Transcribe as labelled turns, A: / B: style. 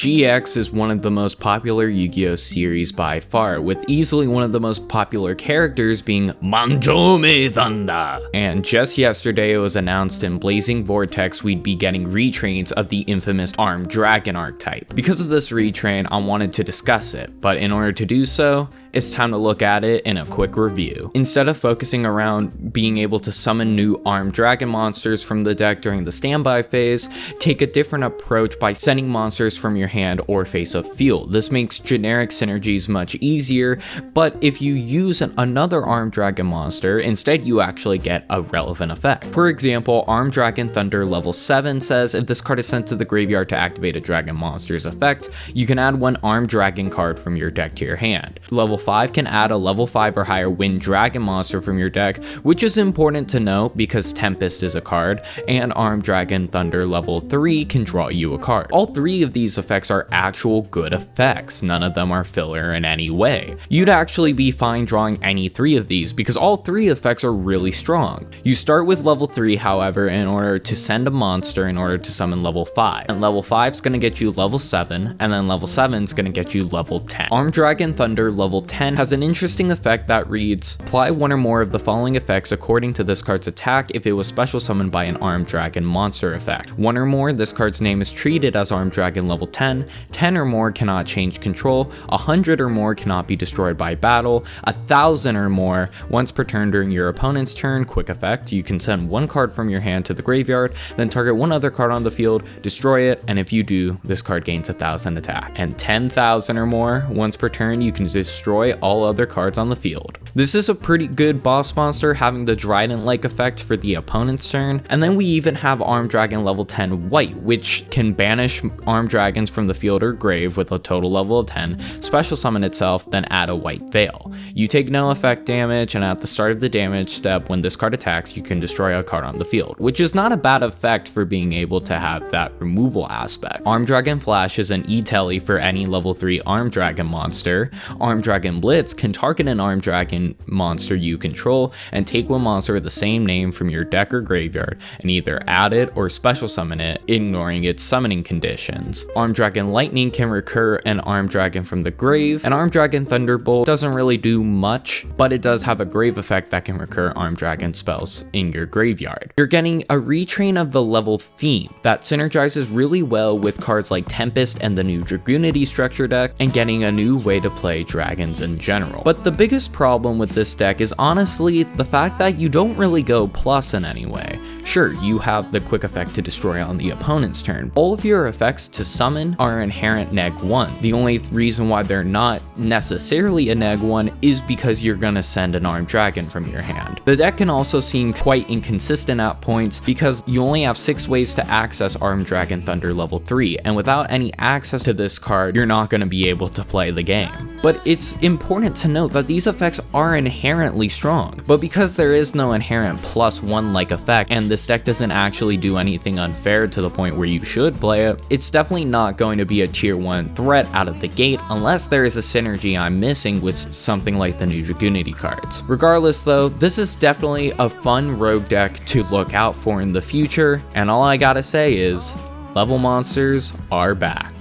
A: GX is one of the most popular Yu-Gi-Oh series by far, with easily one of the most popular characters being Manjome Thunder. And just yesterday it was announced in Blazing Vortex we'd be getting retrains of the infamous Armed Dragon archetype. Because of this retrain, I wanted to discuss it, but in order to do so, it's time to look at it in a quick review. Instead of focusing around being able to summon new Armed Dragon monsters from the deck during the standby phase, take a different approach by sending monsters from your hand or face of field. This makes generic synergies much easier, but if you use another Armed Dragon monster, instead you actually get a relevant effect. For example, Armed Dragon Thunder level 7 says if this card is sent to the graveyard to activate a dragon monster's effect, you can add one Armed Dragon card from your deck to your hand. Level 5 can add a level 5 or higher Wind Dragon monster from your deck, which is important to note because Tempest is a card, and Armed Dragon Thunder level 3 can draw you a card. All three of these effects are actual good effects, none of them are filler in any way. You'd actually be fine drawing any three of these because all three effects are really strong. You start with level 3 however in order to send a monster in order to summon level 5, and level 5 is going to get you level 7, and then level 7 is going to get you level 10. Armed Dragon Thunder level 10 has an interesting effect that reads, apply one or more of the following effects according to this card's attack if it was special summoned by an Armed Dragon monster effect. 1 or more, this card's name is treated as Armed Dragon level 10, 10 or more cannot change control, 100 or more cannot be destroyed by battle, 1,000 or more, once per turn during your opponent's turn, quick effect, you can send one card from your hand to the graveyard, then target one other card on the field, destroy it, and if you do, this card gains 1,000 attack. And 10,000 or more, once per turn you can destroy all other cards on the field. This is a pretty good boss monster, having the Trident-like effect for the opponent's turn, and then we even have Armed Dragon level 10 White, which can banish Armed Dragons from the field or grave with a total level of 10, special summon itself, then add a White Veil. You take no effect damage, and at the start of the damage step, when this card attacks, you can destroy a card on the field, which is not a bad effect for being able to have that removal aspect. Armed Dragon Flash is an E-Telly for any level 3 Armed Dragon monster. Armed Dragon BLITZ can target an Armed Dragon monster you control and take one monster with the same name from your deck or graveyard and either add it or special summon it, ignoring its summoning conditions. Armed Dragon Lightning can recur an Armed Dragon from the grave, and Armed Dragon Thunderbolt doesn't really do much, but it does have a grave effect that can recur Armed Dragon spells in your graveyard. You're getting a retrain of the level theme that synergizes really well with cards like Tempest and the new Dragoonity structure deck, and getting a new way to play dragons in general. But the biggest problem with this deck is honestly the fact that you don't really go plus in any way. Sure, you have the quick effect to destroy on the opponent's turn. All of your effects to summon are inherent neg1. The only reason why they're not necessarily a neg1 is because you're gonna send an Armed Dragon from your hand. The deck can also seem quite inconsistent at points because you only have 6 ways to access Armed Dragon Thunder level 3, and without any access to this card, you're not gonna be able to play the game. But it's important to note that these effects are inherently strong, but because there is no inherent +1 like effect, and this deck doesn't actually do anything unfair to the point where you should play it, it's definitely not going to be a tier 1 threat out of the gate unless there is a synergy I'm missing with something like the new Dragoonity cards. Regardless though, this is definitely a fun rogue deck to look out for in the future, and all I gotta say is, level monsters are back.